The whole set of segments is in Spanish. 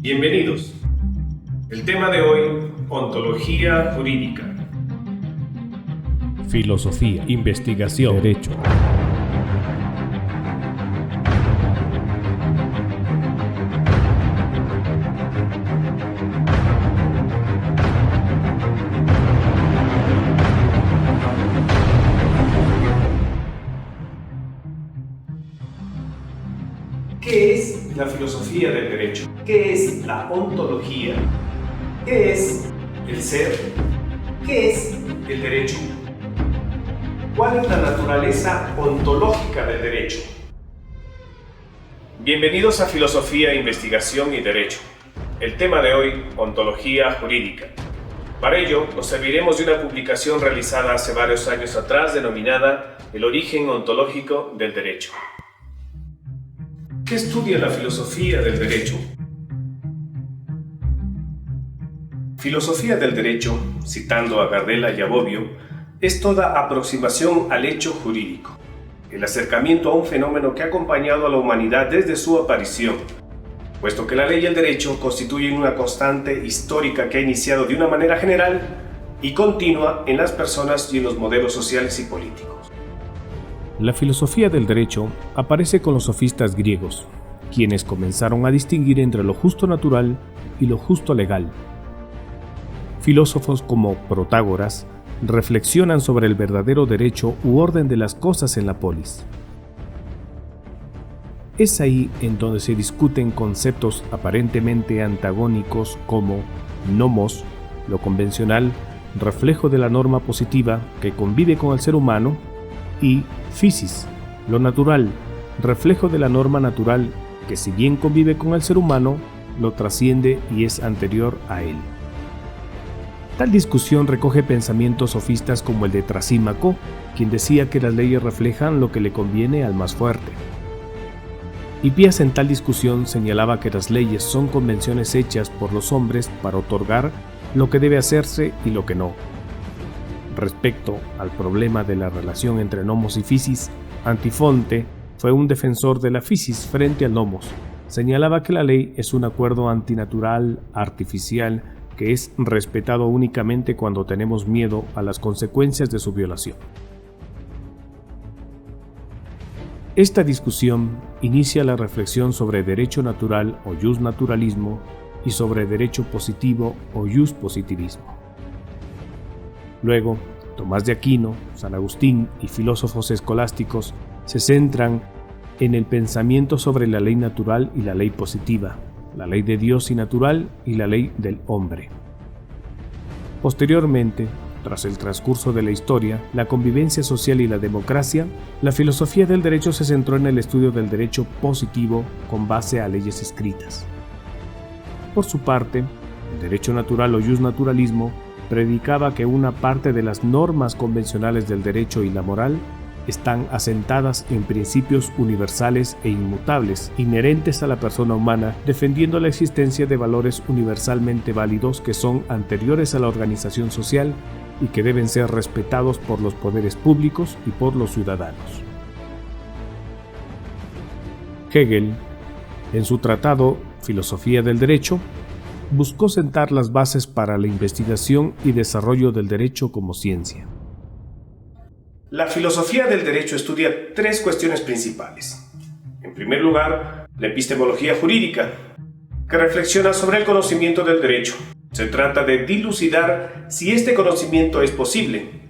Bienvenidos. El tema de hoy, ontología jurídica. Filosofía, investigación, derecho. ¿Qué es la filosofía del derecho? ¿Qué es la ontología? ¿Qué es el ser? ¿Qué es el derecho? ¿Cuál es la naturaleza ontológica del derecho? Bienvenidos a Filosofía, Investigación y Derecho. El tema de hoy, ontología jurídica. Para ello, nos serviremos de una publicación realizada hace varios años atrás denominada El origen ontológico del derecho. ¿Qué estudia la filosofía del derecho? Filosofía del derecho, citando a Gardella y a Bobbio, es toda aproximación al hecho jurídico, el acercamiento a un fenómeno que ha acompañado a la humanidad desde su aparición, puesto que la ley y el derecho constituyen una constante histórica que ha iniciado de una manera general y continua en las personas y en los modelos sociales y políticos. La filosofía del derecho aparece con los sofistas griegos, quienes comenzaron a distinguir entre lo justo natural y lo justo legal. Filósofos como Protágoras reflexionan sobre el verdadero derecho u orden de las cosas en la polis. Es ahí en donde se discuten conceptos aparentemente antagónicos como nomos, lo convencional, reflejo de la norma positiva que convive con el ser humano, y physis, lo natural, reflejo de la norma natural que si bien convive con el ser humano, lo trasciende y es anterior a él. Tal discusión recoge pensamientos sofistas como el de Trasímaco, quien decía que las leyes reflejan lo que le conviene al más fuerte. Hipías en tal discusión señalaba que las leyes son convenciones hechas por los hombres para otorgar lo que debe hacerse y lo que no. Respecto al problema de la relación entre nomos y physis, Antifonte fue un defensor de la physis frente al nomos. Señalaba que la ley es un acuerdo antinatural, artificial, que es respetado únicamente cuando tenemos miedo a las consecuencias de su violación. Esta discusión inicia la reflexión sobre derecho natural o jus naturalismo y sobre derecho positivo o jus positivismo. Luego, Tomás de Aquino, San Agustín y filósofos escolásticos se centran en el pensamiento sobre la ley natural y la ley positiva, la ley de Dios y natural y la ley del hombre. Posteriormente, tras el transcurso de la historia, la convivencia social y la democracia, la filosofía del derecho se centró en el estudio del derecho positivo con base a leyes escritas. Por su parte, el derecho natural o jus naturalismo predicaba que una parte de las normas convencionales del derecho y la moral están asentadas en principios universales e inmutables, inherentes a la persona humana, defendiendo la existencia de valores universalmente válidos que son anteriores a la organización social y que deben ser respetados por los poderes públicos y por los ciudadanos. Hegel, en su tratado Filosofía del Derecho, buscó sentar las bases para la investigación y desarrollo del derecho como ciencia. La filosofía del derecho estudia tres cuestiones principales. En primer lugar, la epistemología jurídica, que reflexiona sobre el conocimiento del derecho. Se trata de dilucidar si este conocimiento es posible,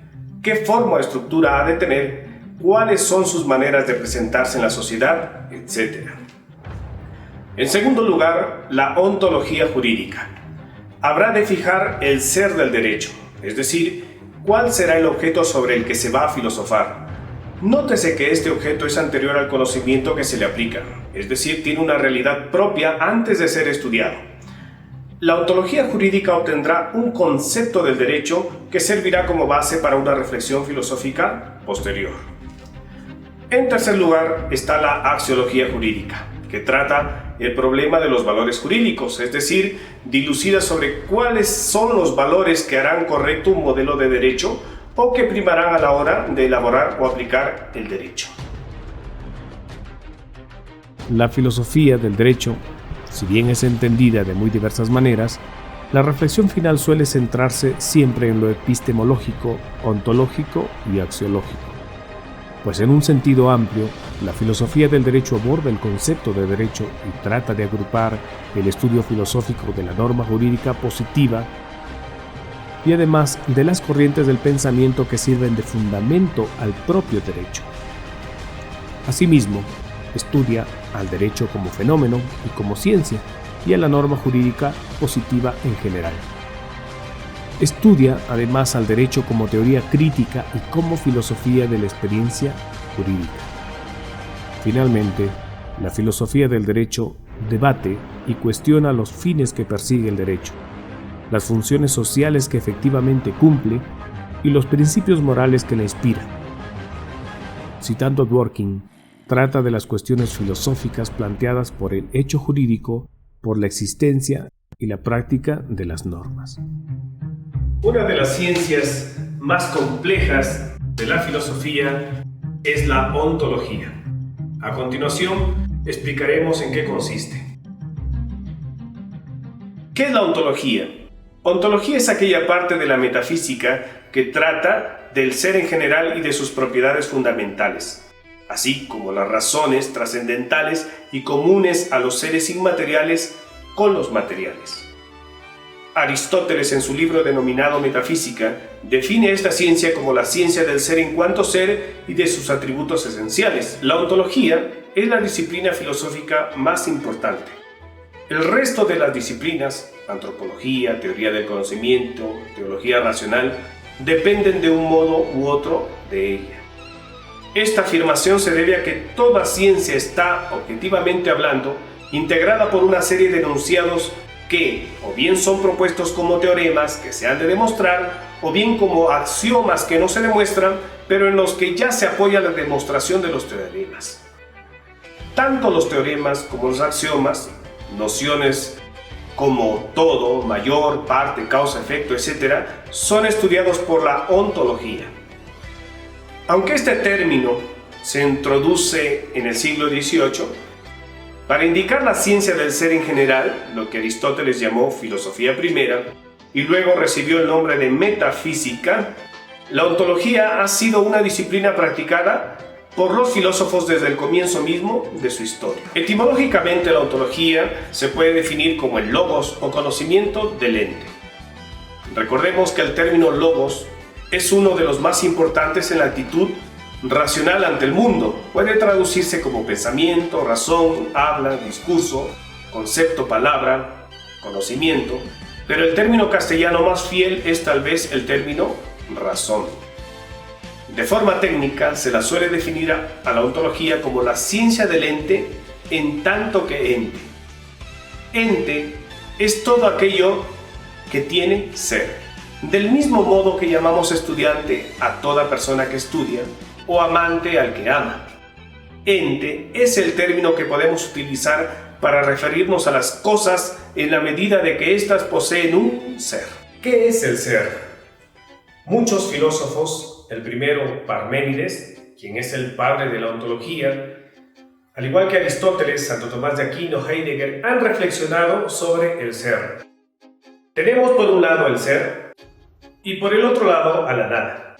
qué forma o estructura ha de tener, cuáles son sus maneras de presentarse en la sociedad, etc. En segundo lugar, la ontología jurídica. Habrá de fijar el ser del derecho, es decir, cuál será el objeto sobre el que se va a filosofar. Nótese que este objeto es anterior al conocimiento que se le aplica, es decir, tiene una realidad propia antes de ser estudiado. La ontología jurídica obtendrá un concepto del derecho que servirá como base para una reflexión filosófica posterior. En tercer lugar está la axiología jurídica, que trata el problema de los valores jurídicos, es decir, dilucida sobre cuáles son los valores que harán correcto un modelo de derecho o que primarán a la hora de elaborar o aplicar el derecho. La filosofía del derecho Si bien es entendida de muy diversas maneras, la reflexión final suele centrarse siempre en lo epistemológico, ontológico y axiológico. Pues en un sentido amplio, la filosofía del derecho aborda el concepto de derecho y trata de agrupar el estudio filosófico de la norma jurídica positiva y además de las corrientes del pensamiento que sirven de fundamento al propio derecho. Asimismo, estudia al derecho como fenómeno y como ciencia y a la norma jurídica positiva en general. Estudia además al derecho como teoría crítica y como filosofía de la experiencia jurídica. Finalmente, la filosofía del derecho debate y cuestiona los fines que persigue el derecho, las funciones sociales que efectivamente cumple y los principios morales que la inspiran. Citando a Dworkin, trata de las cuestiones filosóficas planteadas por el hecho jurídico, por la existencia y la práctica de las normas. Una de las ciencias más complejas de la filosofía es la ontología. A continuación, explicaremos en qué consiste. ¿Qué es la ontología? Ontología es aquella parte de la metafísica que trata del ser en general y de sus propiedades fundamentales, así como las razones trascendentales y comunes a los seres inmateriales con los materiales. Aristóteles, en su libro denominado Metafísica, define esta ciencia como la ciencia del ser en cuanto ser y de sus atributos esenciales. La ontología es la disciplina filosófica más importante. El resto de las disciplinas, antropología, teoría del conocimiento, teología racional, dependen de un modo u otro de ella. Esta afirmación se debe a que toda ciencia está, objetivamente hablando, integrada por una serie de enunciados que o bien son propuestos como teoremas que se han de demostrar, o bien como axiomas que no se demuestran, pero en los que ya se apoya la demostración de los teoremas. Tanto los teoremas como los axiomas, nociones como todo, mayor, parte, causa, efecto, etc., son estudiados por la ontología. Aunque este término se introduce en el siglo XVIII, para indicar la ciencia del ser en general, lo que Aristóteles llamó filosofía primera, y luego recibió el nombre de metafísica, la ontología ha sido una disciplina practicada por los filósofos desde el comienzo mismo de su historia. Etimológicamente, la ontología se puede definir como el logos o conocimiento del ente. Recordemos que el término logos es uno de los más importantes en la actitud racional ante el mundo. Puede traducirse como pensamiento, razón, habla, discurso, concepto, palabra, conocimiento, pero el término castellano más fiel es tal vez el término razón. De forma técnica se la suele definir a la ontología como la ciencia del ente en tanto que ente. Ente es todo aquello que tiene ser. Del mismo modo que llamamos estudiante a toda persona que estudia, o amante al que ama. Ente es el término que podemos utilizar para referirnos a las cosas en la medida de que éstas poseen un ser. ¿Qué es el ser? Muchos filósofos, el primero Parménides, quien es el padre de la ontología, al igual que Aristóteles, Santo Tomás de Aquino, Heidegger, han reflexionado sobre el ser. Tenemos por un lado el ser y por el otro lado a la nada.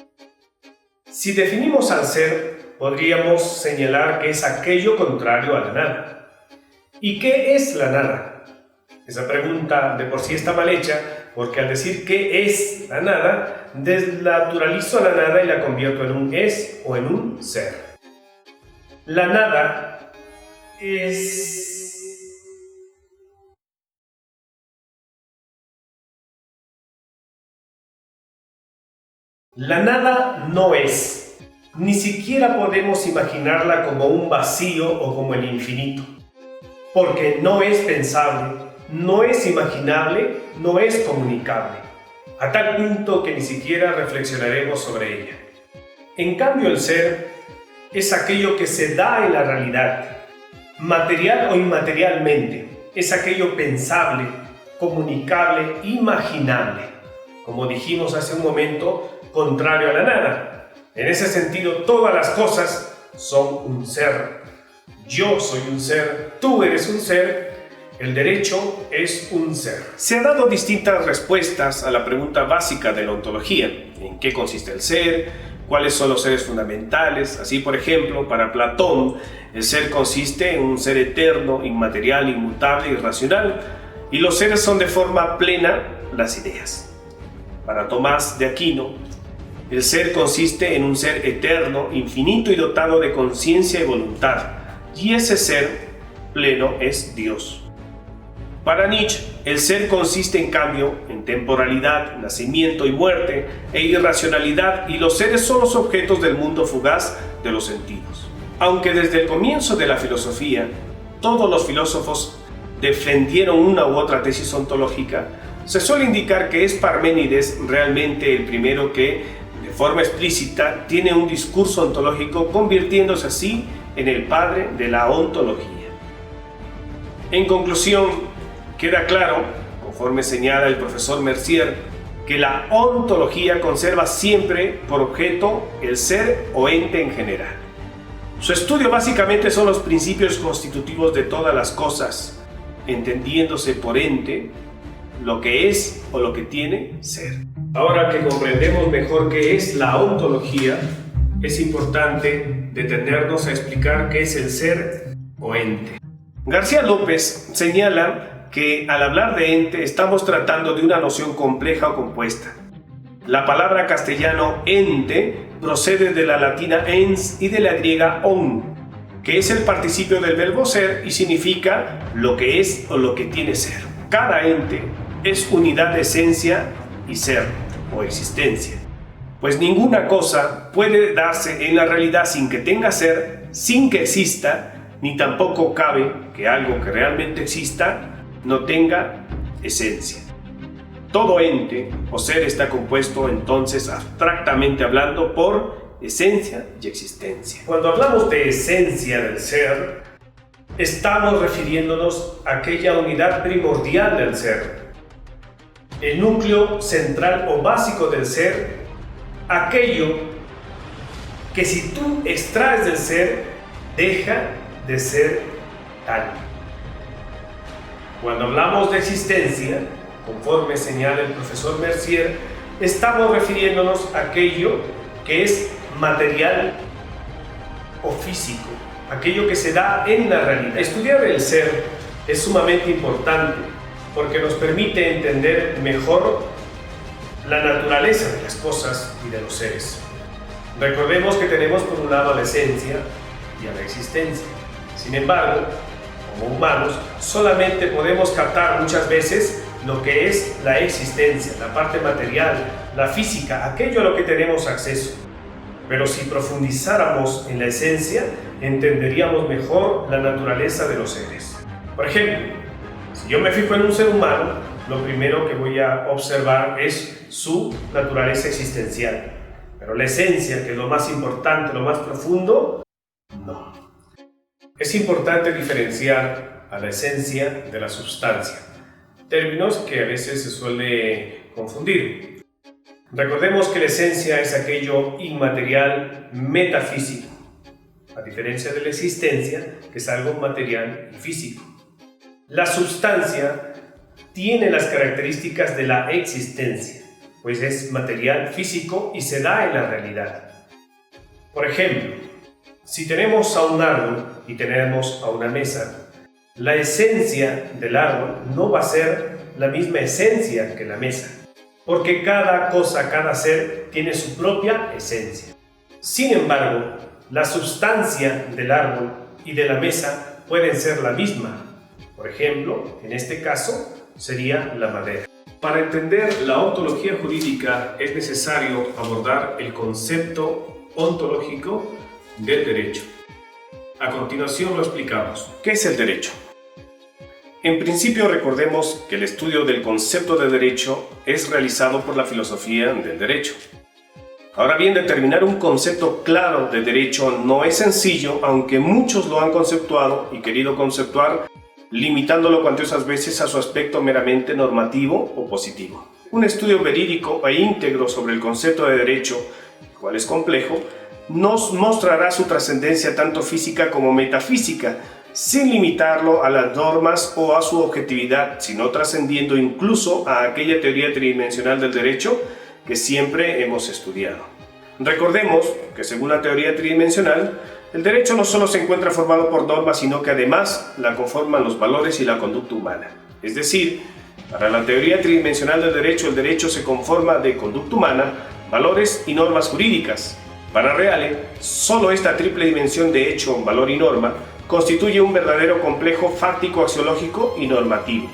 Si definimos al ser, podríamos señalar que es aquello contrario a la nada. ¿Y qué es la nada? Esa pregunta de por sí está mal hecha, porque al decir qué es la nada, desnaturalizo a la nada y la convierto en un es o en un ser. La nada es... La nada no es, ni siquiera podemos imaginarla como un vacío o como el infinito, porque no es pensable, no es imaginable, no es comunicable, a tal punto que ni siquiera reflexionaremos sobre ella. En cambio, el ser es aquello que se da en la realidad, material o inmaterialmente, es aquello pensable, comunicable, imaginable, como dijimos hace un momento, contrario a la nada. En ese sentido, todas las cosas son un ser. Yo soy un ser, tú eres un ser, el derecho es un ser. Se han dado distintas respuestas a la pregunta básica de la ontología. ¿En qué consiste el ser? ¿Cuáles son los seres fundamentales? Así, por ejemplo, para Platón, el ser consiste en un ser eterno, inmaterial, inmutable y racional, y los seres son de forma plena las ideas. Para Tomás de Aquino, el ser consiste en un ser eterno, infinito y dotado de conciencia y voluntad, y ese ser pleno es Dios. Para Nietzsche, el ser consiste en cambio en temporalidad, nacimiento y muerte e irracionalidad, y los seres son los objetos del mundo fugaz de los sentidos. Aunque desde el comienzo de la filosofía todos los filósofos defendieron una u otra tesis ontológica, se suele indicar que es Parménides realmente el primero que, de forma explícita, tiene un discurso ontológico, convirtiéndose así en el padre de la ontología. En conclusión, queda claro, conforme señala el profesor Mercier, que la ontología conserva siempre por objeto el ser o ente en general. Su estudio básicamente son los principios constitutivos de todas las cosas, entendiéndose por ente lo que es o lo que tiene ser. Ahora que comprendemos mejor qué es la ontología, es importante detenernos a explicar qué es el ser o ente. García López señala que al hablar de ente estamos tratando de una noción compleja o compuesta. La palabra castellano ente procede de la latina ens y de la griega on, que es el participio del verbo ser y significa lo que es o lo que tiene ser. Cada ente es unidad de esencia y ser o existencia, pues ninguna cosa puede darse en la realidad sin que tenga ser, sin que exista, ni tampoco cabe que algo que realmente exista no tenga esencia. Todo ente o ser está compuesto entonces, abstractamente hablando, por esencia y existencia. Cuando hablamos de esencia del ser, estamos refiriéndonos a aquella unidad primordial del ser, el núcleo central o básico del ser, aquello que si tú extraes del ser, deja de ser tal. Cuando hablamos de existencia, conforme señala el profesor Mercier, estamos refiriéndonos a aquello que es material o físico, aquello que se da en la realidad. Estudiar el ser es sumamente importante porque nos permite entender mejor la naturaleza de las cosas y de los seres. Recordemos que tenemos por un lado a la esencia y a la existencia. Sin embargo, como humanos, solamente podemos captar muchas veces lo que es la existencia, la parte material, la física, aquello a lo que tenemos acceso. Pero si profundizáramos en la esencia, entenderíamos mejor la naturaleza de los seres. Por ejemplo, si yo me fijo en un ser humano, lo primero que voy a observar es su naturaleza existencial. Pero la esencia, que es lo más importante, lo más profundo, no. Es importante diferenciar a la esencia de la sustancia, términos que a veces se suele confundir. Recordemos que la esencia es aquello inmaterial metafísico, a diferencia de la existencia, que es algo material y físico. La sustancia tiene las características de la existencia, pues es material físico y se da en la realidad. Por ejemplo, si tenemos a un árbol y tenemos a una mesa, la esencia del árbol no va a ser la misma esencia que la mesa, porque cada cosa, cada ser tiene su propia esencia. Sin embargo, la sustancia del árbol y de la mesa pueden ser la misma. Por ejemplo, en este caso sería la madera. Para entender la ontología jurídica es necesario abordar el concepto ontológico del derecho. A continuación lo explicamos. ¿Qué es el derecho? En principio recordemos que el estudio del concepto de derecho es realizado por la filosofía del derecho. Ahora bien, determinar un concepto claro de derecho no es sencillo, aunque muchos lo han conceptuado y querido conceptuar, limitándolo cuantiosas veces a su aspecto meramente normativo o positivo. Un estudio verídico e íntegro sobre el concepto de derecho, el cual es complejo, nos mostrará su trascendencia tanto física como metafísica, sin limitarlo a las normas o a su objetividad, sino trascendiendo incluso a aquella teoría tridimensional del derecho que siempre hemos estudiado. Recordemos que según la teoría tridimensional, el derecho no solo se encuentra formado por normas, sino que además la conforman los valores y la conducta humana. Es decir, para la teoría tridimensional del derecho, el derecho se conforma de conducta humana, valores y normas jurídicas. Para Reale, solo esta triple dimensión de hecho, valor y norma constituye un verdadero complejo fáctico, axiológico y normativo,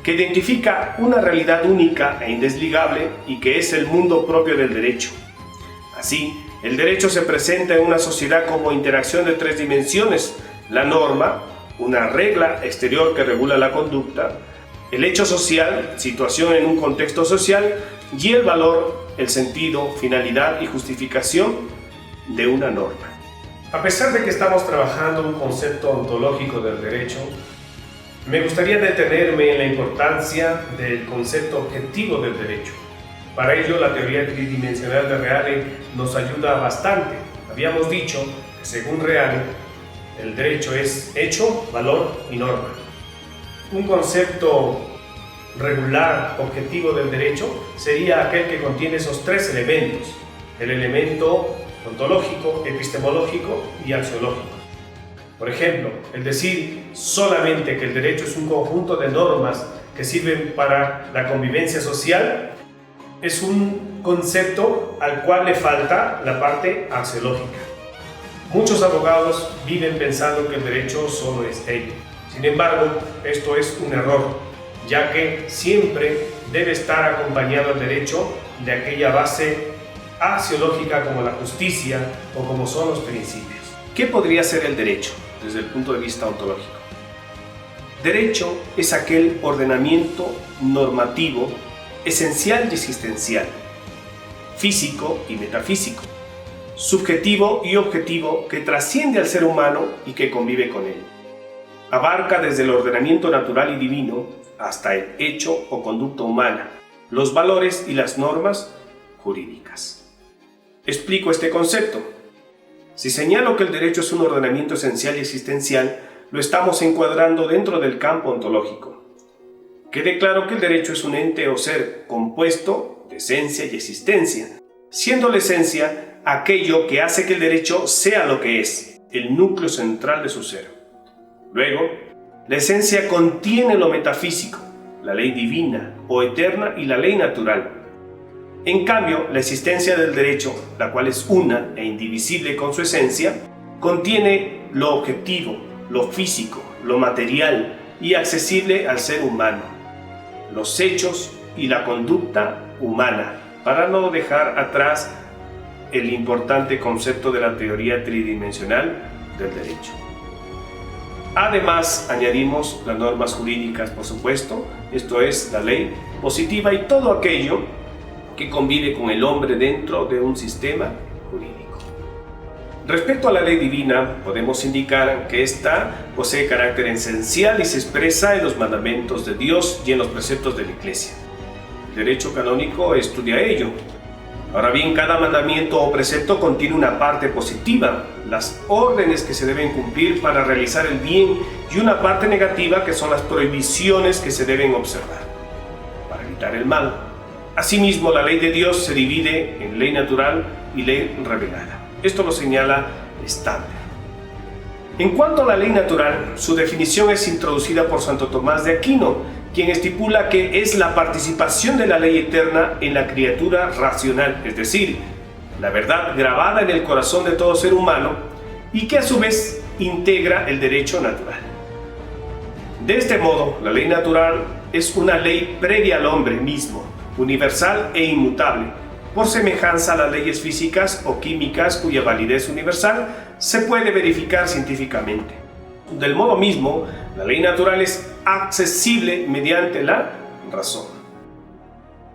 que identifica una realidad única e indesligable y que es el mundo propio del derecho. Así, el derecho se presenta en una sociedad como interacción de tres dimensiones: la norma, una regla exterior que regula la conducta; el hecho social, situación en un contexto social; y el valor, el sentido, finalidad y justificación de una norma. A pesar de que estamos trabajando un concepto ontológico del derecho, me gustaría detenerme en la importancia del concepto objetivo del derecho. Para ello, la teoría tridimensional de Reale nos ayuda bastante. Habíamos dicho que según Reale, el derecho es hecho, valor y norma. Un concepto regular, objetivo del derecho, sería aquel que contiene esos tres elementos: el elemento ontológico, epistemológico y axiológico. Por ejemplo, el decir solamente que el derecho es un conjunto de normas que sirven para la convivencia social es un concepto al cual le falta la parte axiológica. Muchos abogados viven pensando que el derecho solo es ello. Sin embargo, esto es un error, ya que siempre debe estar acompañado el derecho de aquella base axiológica como la justicia o como son los principios. ¿Qué podría ser el derecho desde el punto de vista ontológico? Derecho es aquel ordenamiento normativo esencial y existencial, físico y metafísico, subjetivo y objetivo, que trasciende al ser humano y que convive con él. Abarca desde el ordenamiento natural y divino hasta el hecho o conducta humana, los valores y las normas jurídicas. Explico este concepto. Si señalo que el derecho es un ordenamiento esencial y existencial, lo estamos encuadrando dentro del campo ontológico. Quede claro que el derecho es un ente o ser compuesto de esencia y existencia, siendo la esencia aquello que hace que el derecho sea lo que es, el núcleo central de su ser. Luego, la esencia contiene lo metafísico, la ley divina o eterna y la ley natural. En cambio, la existencia del derecho, la cual es una e indivisible con su esencia, contiene lo objetivo, lo físico, lo material y accesible al ser humano, los hechos y la conducta humana, para no dejar atrás el importante concepto de la teoría tridimensional del derecho. Además, añadimos las normas jurídicas, por supuesto, esto es, la ley positiva y todo aquello que convive con el hombre dentro de un sistema jurídico. Respecto a la ley divina, podemos indicar que ésta posee carácter esencial y se expresa en los mandamientos de Dios y en los preceptos de la Iglesia. El derecho canónico estudia ello. Ahora bien, cada mandamiento o precepto contiene una parte positiva, las órdenes que se deben cumplir para realizar el bien, y una parte negativa, que son las prohibiciones que se deben observar para evitar el mal. Asimismo, la ley de Dios se divide en ley natural y ley revelada. Esto lo señala Stander. En cuanto a la ley natural, su definición es introducida por Santo Tomás de Aquino, quien estipula que es la participación de la ley eterna en la criatura racional, es decir, la verdad grabada en el corazón de todo ser humano y que a su vez integra el derecho natural. De este modo, la ley natural es una ley previa al hombre mismo, universal e inmutable, por semejanza a las leyes físicas o químicas cuya validez universal se puede verificar científicamente. Del modo mismo, la ley natural es accesible mediante la razón.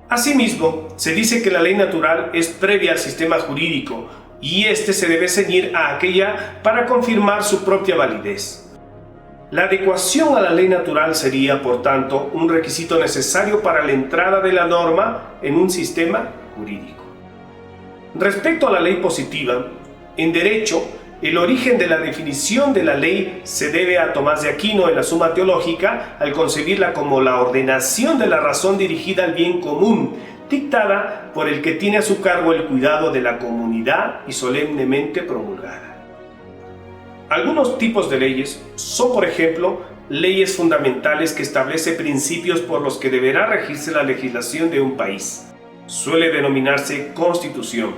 Asimismo, se dice que la ley natural es previa al sistema jurídico y éste se debe ceñir a aquella para confirmar su propia validez. La adecuación a la ley natural sería, por tanto, un requisito necesario para la entrada de la norma en un sistema jurídico. Respecto a la ley positiva, en derecho, el origen de la definición de la ley se debe a Tomás de Aquino en la Suma Teológica, al concebirla como la ordenación de la razón dirigida al bien común, dictada por el que tiene a su cargo el cuidado de la comunidad y solemnemente promulgada. Algunos tipos de leyes son, por ejemplo, leyes fundamentales que establece principios por los que deberá regirse la legislación de un país. Suele denominarse Constitución.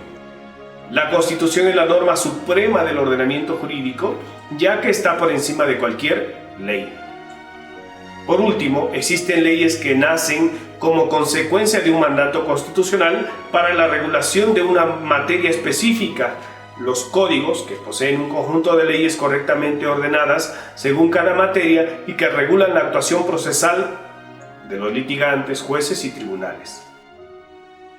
La Constitución es la norma suprema del ordenamiento jurídico, ya que está por encima de cualquier ley. Por último, existen leyes que nacen como consecuencia de un mandato constitucional para la regulación de una materia específica. Los códigos, que poseen un conjunto de leyes correctamente ordenadas según cada materia y que regulan la actuación procesal de los litigantes, jueces y tribunales.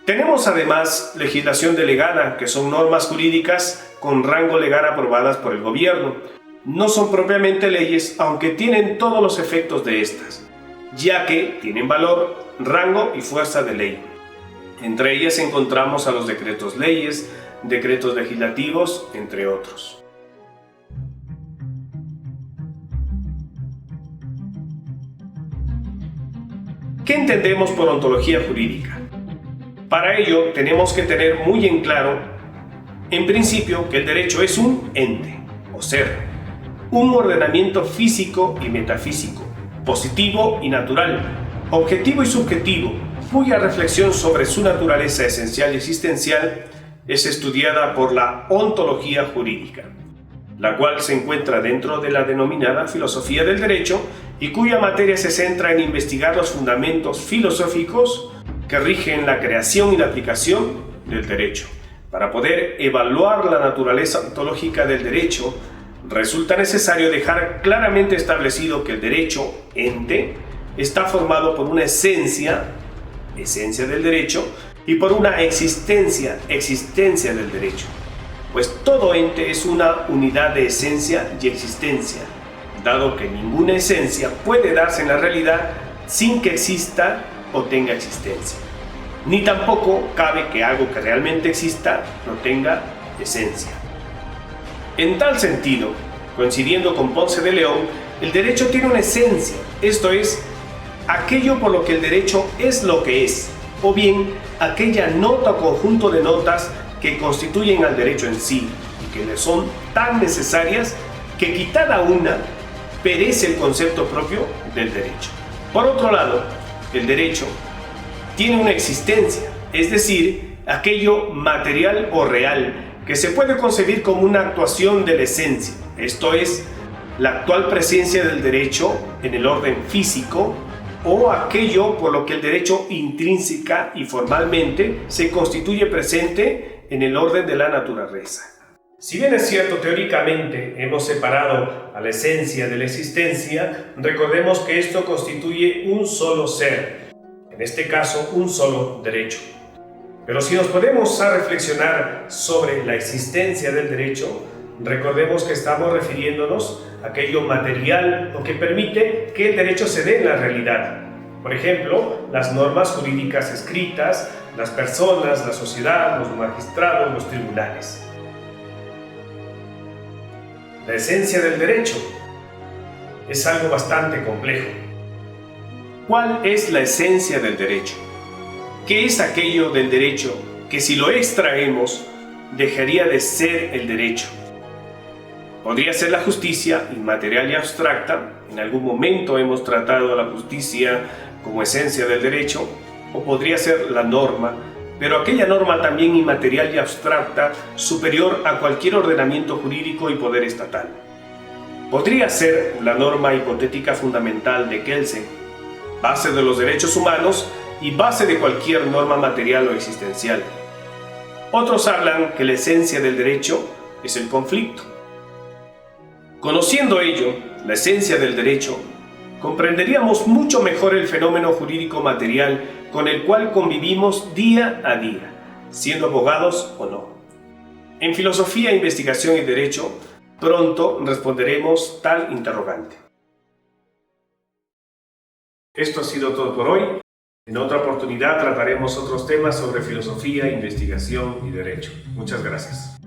Tenemos además legislación delegada, que son normas jurídicas con rango legal aprobadas por el gobierno. No son propiamente leyes, aunque tienen todos los efectos de estas, ya que tienen valor, rango y fuerza de ley. Entre ellas encontramos a los decretos leyes, decretos legislativos, entre otros. ¿Qué entendemos por ontología jurídica? Para ello tenemos que tener muy en claro, en principio, que el derecho es un ente, o ser, un ordenamiento físico y metafísico, positivo y natural, objetivo y subjetivo, cuya reflexión sobre su naturaleza esencial y existencial es estudiada por la ontología jurídica, la cual se encuentra dentro de la denominada filosofía del derecho y cuya materia se centra en investigar los fundamentos filosóficos que rigen la creación y la aplicación del derecho. Para poder evaluar la naturaleza ontológica del derecho, resulta necesario dejar claramente establecido que el derecho, ente, está formado por una esencia del derecho, y por una existencia del derecho. Pues todo ente es una unidad de esencia y existencia, dado que ninguna esencia puede darse en la realidad sin que exista o tenga existencia. Ni tampoco cabe que algo que realmente exista no tenga esencia. En tal sentido, coincidiendo con Ponce de León, el derecho tiene una esencia, esto es, aquello por lo que el derecho es lo que es, o bien aquella nota o conjunto de notas que constituyen al derecho en sí y que le son tan necesarias que quitada una perece el concepto propio del derecho. Por otro lado, el derecho tiene una existencia, es decir, aquello material o real que se puede concebir como una actuación de la esencia, esto es, la actual presencia del derecho en el orden físico o aquello por lo que el derecho intrínseca y formalmente se constituye presente en el orden de la naturaleza. Si bien es cierto, teóricamente hemos separado a la esencia de la existencia, recordemos que esto constituye un solo ser, en este caso un solo derecho. Pero si nos ponemos a reflexionar sobre la existencia del derecho, recordemos que estamos refiriéndonos a aquello material o que permite que el derecho se dé en la realidad. Por ejemplo, las normas jurídicas escritas, las personas, la sociedad, los magistrados, los tribunales. La esencia del derecho es algo bastante complejo. ¿Cuál es la esencia del derecho? ¿Qué es aquello del derecho que si lo extraemos dejaría de ser el derecho? Podría ser la justicia inmaterial y abstracta. En algún momento hemos tratado la justicia como esencia del derecho, o podría ser la norma, pero aquella norma también inmaterial y abstracta superior a cualquier ordenamiento jurídico y poder estatal. Podría ser la norma hipotética fundamental de Kelsen, base de los derechos humanos y base de cualquier norma material o existencial. Otros hablan que la esencia del derecho es el conflicto. Conociendo ello, la esencia del derecho, comprenderíamos mucho mejor el fenómeno jurídico material con el cual convivimos día a día, siendo abogados o no. En Filosofía, Investigación y Derecho, pronto responderemos tal interrogante. Esto ha sido todo por hoy. En otra oportunidad trataremos otros temas sobre filosofía, investigación y derecho. Muchas gracias.